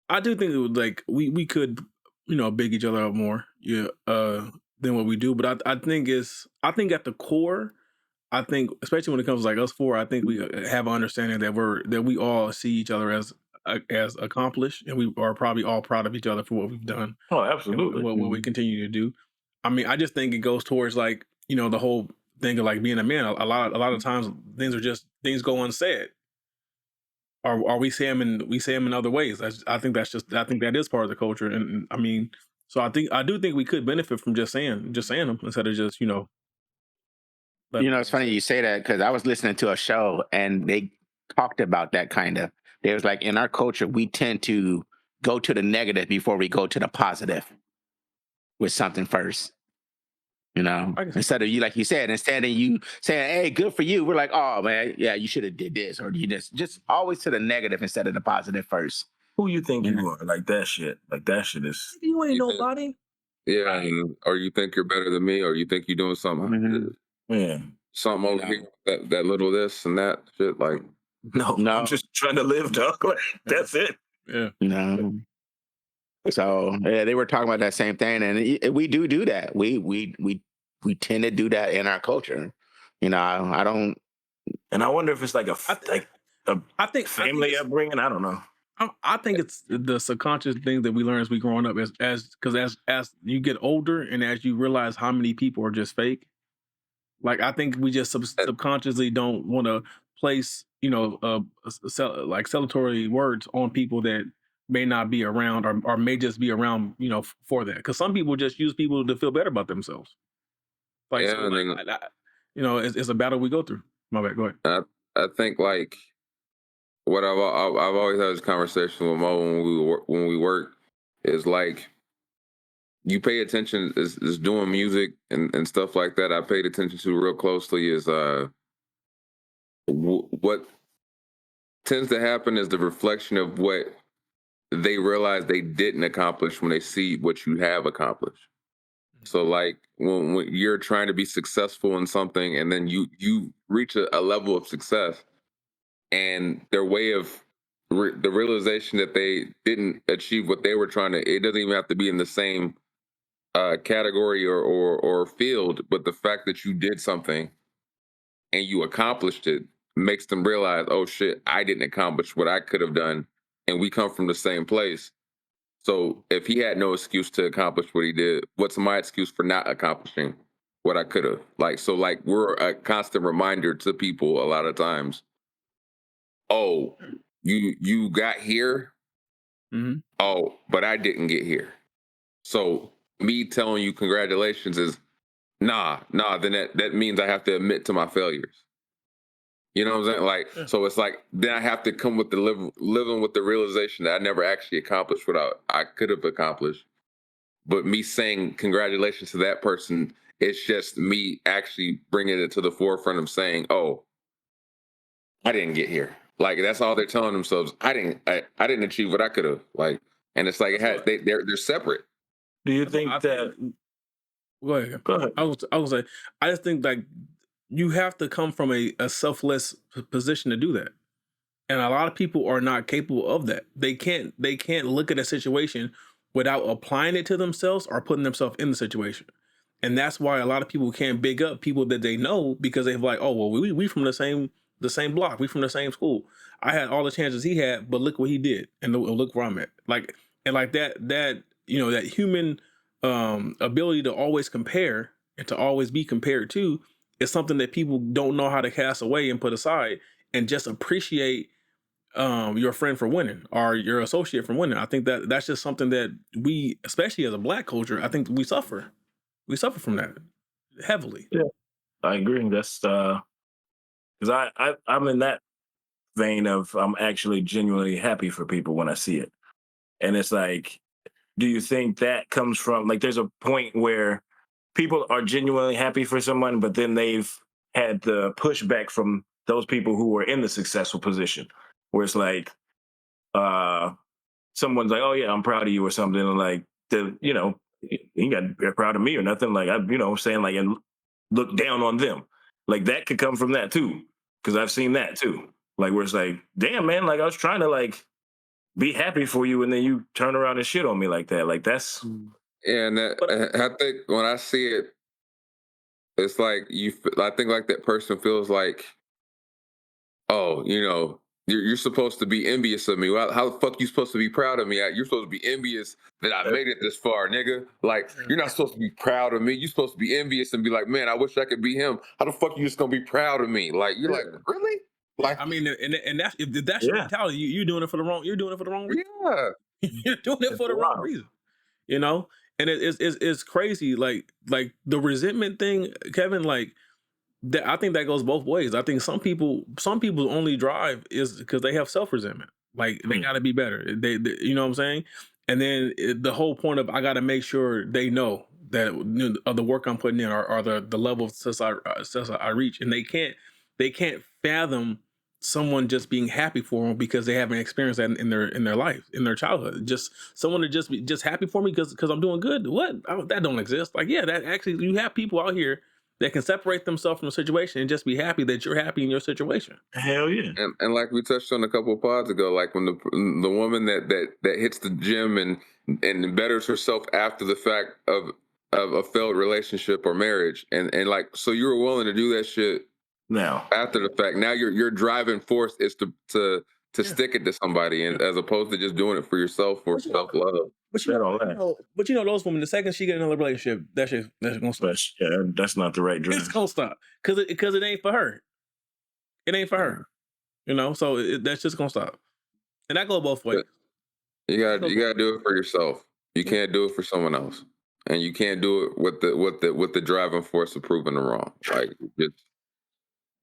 I do think it would like we could big each other up more than what we do. But I think at the core, I think especially when it comes to like us four, I think we have an understanding that we all see each other as accomplished, and we are probably all proud of each other for what we've done. Oh, absolutely. What we continue to do. I mean, I just think it goes towards like the whole thing of like being a man. A lot of times things go unsaid, or we say them in other ways. I think that is part of the culture, and I mean, so I do think we could benefit from just saying them instead of just It's funny you say that because I was listening to a show and they talked about that kind of. It was like in our culture, we tend to go to the negative before we go to the positive with something first. Instead of like you said, instead of you saying, "Hey, good for you," we're like, "Oh man, yeah, you should have did this," or you just always to the negative instead of the positive first. Who you think you are? Like that shit. Like that shit is. You ain't nobody. Yeah, or you think you're better than me, or you think you're doing something. Yeah. Something over here, that little this and that shit. Like, no, I'm just trying to live, dog. Like, that's it. Yeah. No. So yeah, they were talking about that same thing, and we do that. We tend to do that in our culture. I don't. And I wonder if it's like I think family upbringing. I don't know. I think it's the subconscious things that we learn as we growing up, because as you get older and as you realize how many people are just fake. Like, I think we just subconsciously don't want to place, like celebratory words on people that may not be around or may just be around, for that. Because some people just use people to feel better about themselves. Like, it's a battle we go through. My bad. Go ahead. I think like what I've always had this conversation with Mo when we work is like, you pay attention is doing music and stuff like that. I paid attention to real closely is what tends to happen is the reflection of what they realize they didn't accomplish when they see what you have accomplished. So like when you're trying to be successful in something and then you reach a level of success and their way of the realization that they didn't achieve what they were trying to, it doesn't even have to be in the same category or field, but the fact that you did something and you accomplished it makes them realize, oh shit, I didn't accomplish what I could have done, and we come from the same place. So if he had no excuse to accomplish what he did, what's my excuse for not accomplishing what I could have? Like, so like we're a constant reminder to people a lot of times. Oh, you got here. Mm-hmm. Oh, but I didn't get here. So me telling you congratulations is nah, then that means I have to admit to my failures. You know what I'm saying? Like, so it's like, then I have to come with living with the realization that I never actually accomplished what I could have accomplished. But me saying congratulations to that person, it's just me actually bringing it to the forefront of saying, oh, I didn't get here. Like, that's all they're telling themselves. I didn't achieve what I could have. Like, and it's like, they're separate. Do you think that? Go ahead. I was say, I just think like you have to come from a selfless position to do that, and a lot of people are not capable of that. They can't look at a situation without applying it to themselves or putting themselves in the situation, and that's why a lot of people can't big up people that they know because they're like, oh well, we from the same block, we from the same school. I had all the chances he had, but look what he did, and look where I'm at. Like that human ability to always compare and to always be compared to is something that people don't know how to cast away and put aside and just appreciate your friend for winning or your associate for winning. I think that that's just something that we, especially as a Black culture, I think we suffer. We suffer from that heavily. Yeah, I agree. That's because I'm in that vein of I'm actually genuinely happy for people when I see it, and it's like, do you think that comes from like there's a point where people are genuinely happy for someone, but then they've had the pushback from those people who were in the successful position, where it's like, someone's like, "Oh yeah, I'm proud of you" or something, and like you got to be proud of me or nothing. Like saying like and look down on them, like that could come from that too, because I've seen that too. Like where it's like, damn man, like I was trying to like be happy for you, and then you turn around and shit on me like that. Like that's And I think when I see it, it's like I think like that person feels like, oh, you're supposed to be envious of me. Well, how the fuck you supposed to be proud of me? You're supposed to be envious that I made it this far, nigga. Like, you're not supposed to be proud of me. You're supposed to be envious and be like, man, I wish I could be him. How the fuck you just gonna be proud of me? Like, you're like, really? Like, I mean, and that's if that's your mentality, you're doing it for the wrong. You're doing it for the wrong reason. yeah. You're doing it for the wrong reason. And it's crazy. Like the resentment thing, Kevin. Like that, I think that goes both ways. I think some people's only drive is because they have self resentment. Like they got to be better. They, you know what I'm saying? And then the whole point of I got to make sure they know that of the work I'm putting in or the level of success I reach, and they can't fathom someone just being happy for them because they haven't experienced that in their life, in their childhood. Just someone to just be just happy for me because I'm doing good. What? That don't exist. Like, yeah, that actually, you have people out here that can separate themselves from the situation and just be happy that you're happy in your situation. Hell yeah. And like we touched on a couple of pods ago, like when the woman that hits the gym and betters herself after the fact of a failed relationship or marriage, and like, so you were willing to do that shit now after the fact. Now your driving force is to stick it to somebody, and as opposed to just doing it for yourself for self love. But you know those women, the second she get in another relationship, that's gonna stop. Yeah, that's not the right drive. It's gonna stop because it ain't for her. It ain't for her. So that's just gonna stop, and that go both ways. You gotta do it for yourself. You can't do it for someone else, and you can't do it with the driving force of proving the wrong. Like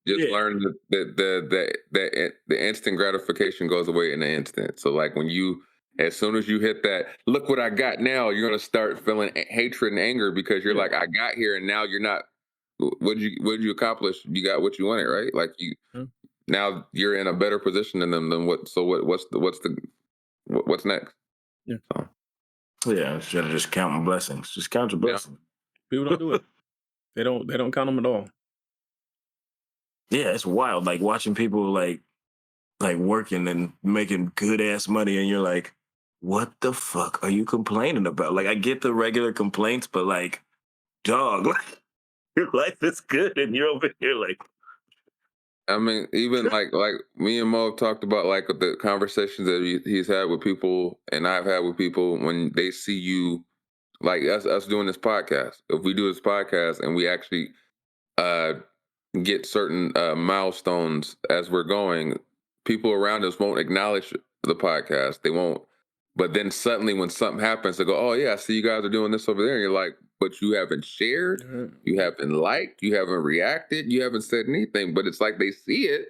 just learn that the instant gratification goes away in an instant. So like as soon as you hit that, look what I got now, you're gonna start feeling hatred and anger because you're like, I got here and now you're not. What did you accomplish? You got what you wanted, right? Like now you're in a better position than them. Than what? So what's next? Yeah. Yeah, instead of just counting blessings, just count your blessings. People don't do it. They don't count them at all. Yeah, it's wild. Like watching people like working and making good ass money, and you're like, what the fuck are you complaining about? Like, I get the regular complaints, but like, dog, like, your life is good, and you're over here like. I mean, even like me and Mo have talked about like the conversations that he's had with people, and I've had with people when they see you, like us doing this podcast. If we do this podcast and we actually get certain milestones as we're going, people around us won't acknowledge the podcast. They won't. But then suddenly when something happens, they go, oh yeah, I see you guys are doing this over there. And you're like, but you haven't shared, you haven't liked, you haven't reacted, you haven't said anything. But it's like they see it.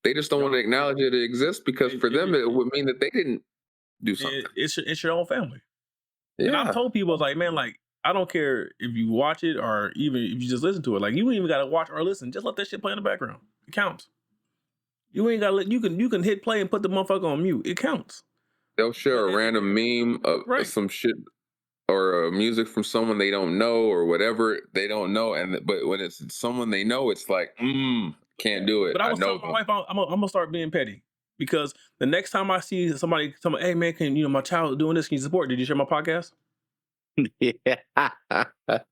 They just don't want to acknowledge it exists because for them it would mean that they didn't do something. It's your own family. Yeah. And I've told people, like, man, like, I don't care if you watch it or even if you just listen to it. Like, you ain't even got to watch or listen. Just let that shit play in the background. It counts. You ain't got to you can hit play and put the motherfucker on mute. It counts. They'll share a random meme of some shit or music from someone they don't know or whatever they don't know. But when it's someone they know, it's like, can't do it. But I was telling my wife, I'm gonna start being petty because the next time I see somebody, hey man, can my child doing this? Can you support? Did you share my podcast? Yeah. But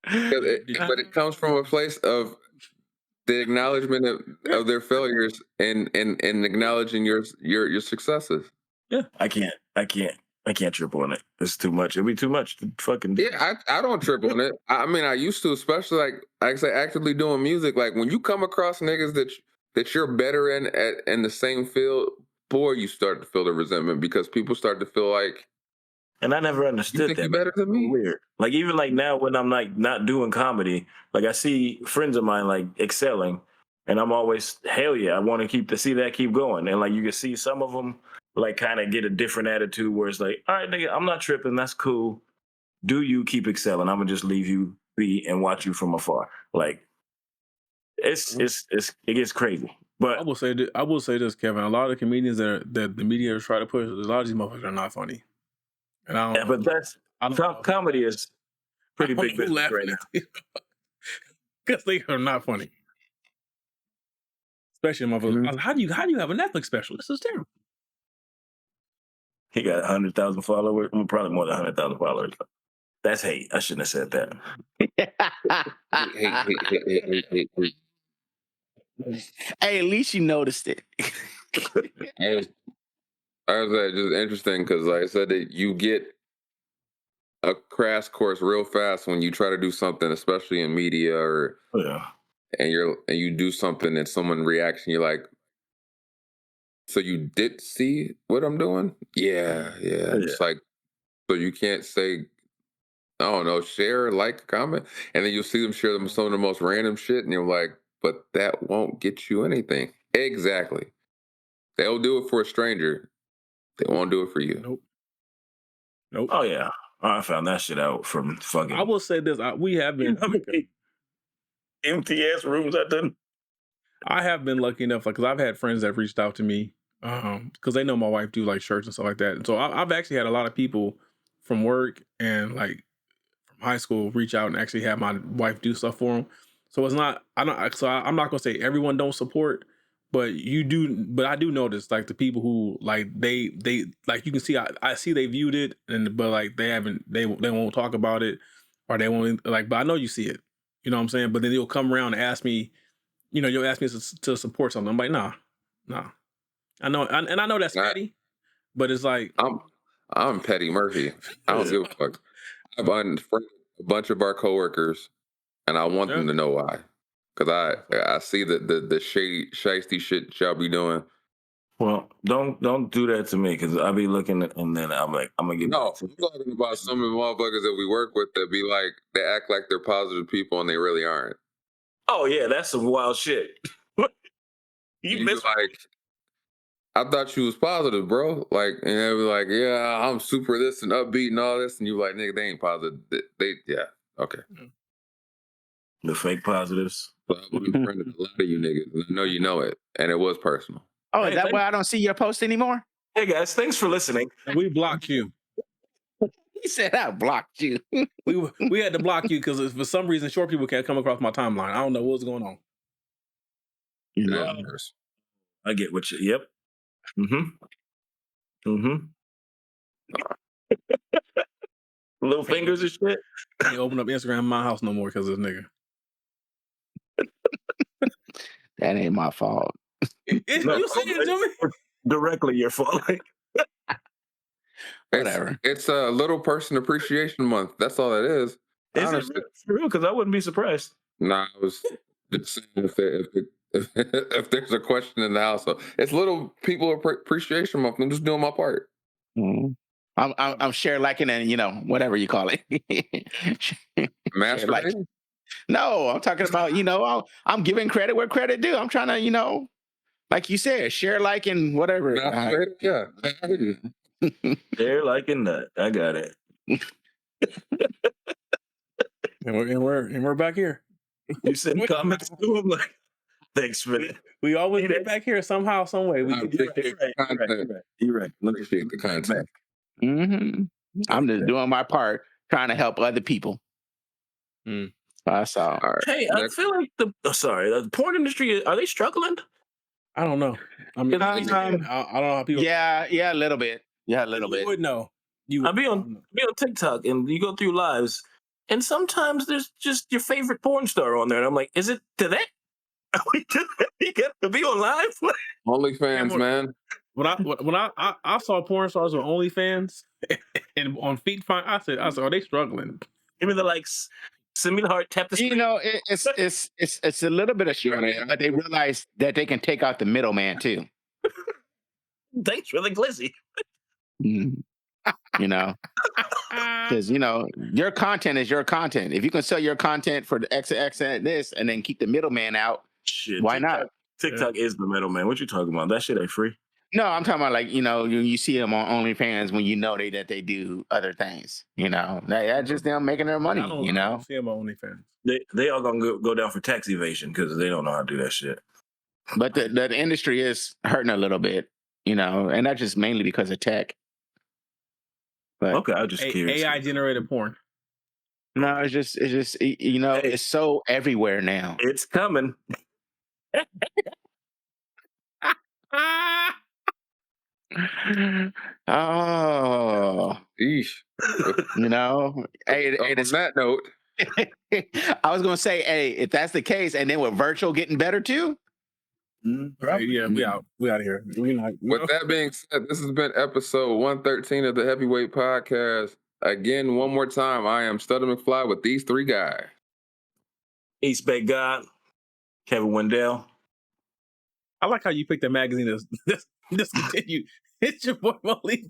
it comes from a place of the acknowledgement of their failures and acknowledging your successes. Yeah, I can't. I can't trip on it. It's too much. It'd be too much to fucking do. Yeah, I don't trip on it. I mean, I used to, especially like I say, actively doing music. Like when you come across niggas that you're better in the same field, boy, you start to feel the resentment because people start to feel like. And I never understood you think that. You better than me? Weird. Like even like now when I'm like not doing comedy, like I see friends of mine like excelling, and I'm always hell yeah, I want to keep going. And like you can see some of them like kind of get a different attitude where it's like, all right, nigga, I'm not tripping. That's cool. Do you keep excelling? I'm gonna just leave you be and watch you from afar. Like it gets crazy. But I will say this, Kevin. A lot of the comedians that the media try to push, a lot of these motherfuckers are not funny. And I don't. Yeah, but comedy is pretty big business right now. Because they are not funny. Especially motherfuckers. Mm-hmm. How do you have a Netflix special? This is terrible. He got 100,000 followers. Probably more than 100,000 followers. That's hate. I shouldn't have said that. Hey, at least you noticed it. I was just interesting because, like I said, that you get a crash course real fast when you try to do something, especially in media and you do something and someone reacts and you're like, so you did see what I'm doing? Yeah. It's like, so you can't say, I don't know, share, like, comment, and then you'll see them share some of the most random shit, and you're like, but that won't get you anything. Exactly. They'll do it for a stranger. They won't do it for you. Nope. Oh yeah, I found that shit out from fucking. I will say this: we have been empty ass rooms. I have been lucky enough, like, because I've had friends that reached out to me, because they know my wife do like shirts and stuff like that, and so I've actually had a lot of people from work and like from high school reach out and actually have my wife do stuff for them. So it's not, I'm not gonna say everyone don't support, but you do. But I do notice like the people who like they like, you can see I see they viewed it, but like they won't talk about it, or they won't like. But I know you see it. You know what I'm saying? But then you'll come around and ask me. You'll ask me to support something. I'm like, nah. I know, and I know that's petty, but it's like I'm Petty Murphy. I don't give a fuck. I've unfriended a bunch of our coworkers, and I want them to know why. Because I see the shady, shiesty shit y'all be doing. Well, don't do that to me, because I'll be looking and then I'm like, I'm gonna get. No, I'm talking about some of the motherfuckers that we work with that be like, they act like they're positive people and they really aren't. Oh yeah, that's some wild shit. You like, I thought you was positive, bro. Like, and they were like, yeah, I'm super this and upbeat and all this, and you like, nigga, they ain't positive. Okay. The fake positives. But I've unfriended a lot of you niggas, and I know you know it, and it was personal. Oh, is that why I don't see your post anymore? Hey guys, thanks for listening. We blocked you. He said I blocked you. we had to block you because for some reason short people can't come across my timeline. I don't know what's going on. I get what you. Yep. Little fingers and shit. I ain't open up Instagram in my house no more because of this nigga. That ain't my fault. You say it to me? Directly your fault. Whatever. It's a Little Person Appreciation Month. That's all it is. Is it for real? Because I wouldn't be surprised. Nah, I was just saying if there's a question in the house. So it's Little People Appreciation Month. I'm just doing my part. Mm-hmm. I'm share liking and whatever you call it. Masturbating? No, I'm talking about I'm giving credit where credit due. I'm trying to like you said, share liking whatever. Yeah, I heard you. Share liking that. I got it. and we're back here. You send comments to him like, thanks for that. We always get back here somehow, some way. You're right. Appreciate the content. Mm-hmm. I'm just doing my part, trying to help other people. That's all. All right. Hey, I feel like the porn industry, are they struggling? I don't know. I mean, I don't know how people. Yeah, a little bit. Yeah, a little bit. You would know. I'll be on TikTok and you go through lives, and sometimes there's just your favorite porn star on there, and I'm like, is it today? You got to be on live? OnlyFans, man. when I saw porn stars on OnlyFans and on Feet Find, I said, are they struggling? Give me the likes. Send me the heart. Tap the screen. You know, it's a little bit of struggling, but they realize that they can take out the middleman too. Thanks for the glizzy. You know, because your content is your content. If you can sell your content for the X and this, and then keep the middleman out, shit, why not? TikTok is the middleman. What you talking about? That shit ain't free. No, I'm talking about like you see them on OnlyFans when that they do other things. That's just them making their money. I don't see them on OnlyFans. They all gonna go down for tax evasion because they don't know how to do that shit. But the industry is hurting a little bit, and that's just mainly because of tech. But okay, I was just curious. AI generated porn. No, it's just it's so everywhere now. It's coming. Oh, Eesh. Hey, on that note, I was gonna say, hey, if that's the case, and then with virtual getting better too. Yeah, we out of here. With that being said, this has been episode 113 of the Heavyweight Podcast. Again, one more time, I am Stutter McFly with these three guys. East Bay God, Kevin Wendell. I like how you picked the magazine that's discontinued. It's your boy Malik.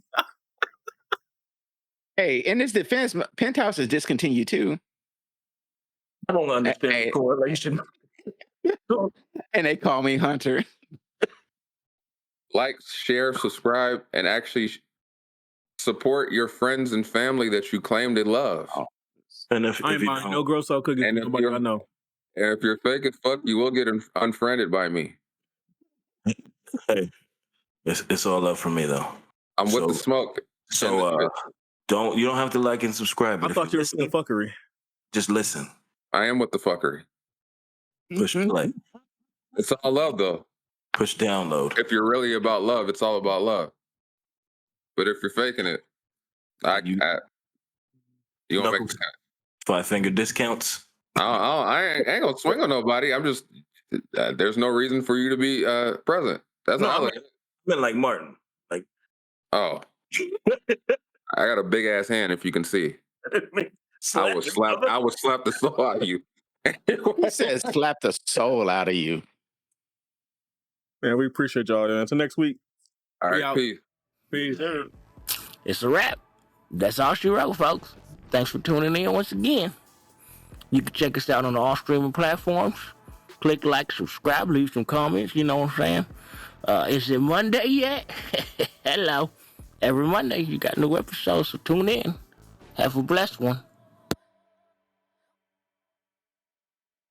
Hey, in this defense, Penthouse is discontinued too. I don't understand the correlation. And they call me Hunter. Like, share, subscribe, and actually support your friends and family that you claim to love. And if I ain't buying no gross out cookies, nobody I know. And if you're fake as fuck, you will get unfriended by me. Hey, it's all up for me though. I'm with the smoke. So you don't have to like and subscribe. I thought you were the fuckery. Just listen. I am with the fuckery. Push play. It's all love though. Push download. If you're really about love, it's all about love. But if you're faking it, you don't make sense. 5-finger discounts. I ain't gonna swing on nobody. I'm just there's no reason for you to be present. That's all. I meant like Martin. Like, oh, I got a big ass hand. If you can see, I would slap the soul out of you. He says, slap the soul out of you. Man, we appreciate y'all. Until next week. All right, peace. Peace. It's a wrap. That's all she wrote, folks. Thanks for tuning in once again. You can check us out on all streaming platforms. Click like, subscribe, leave some comments. You know what I'm saying? Is it Monday yet? Hello. Every Monday you got new episodes, so tune in. Have a blessed one.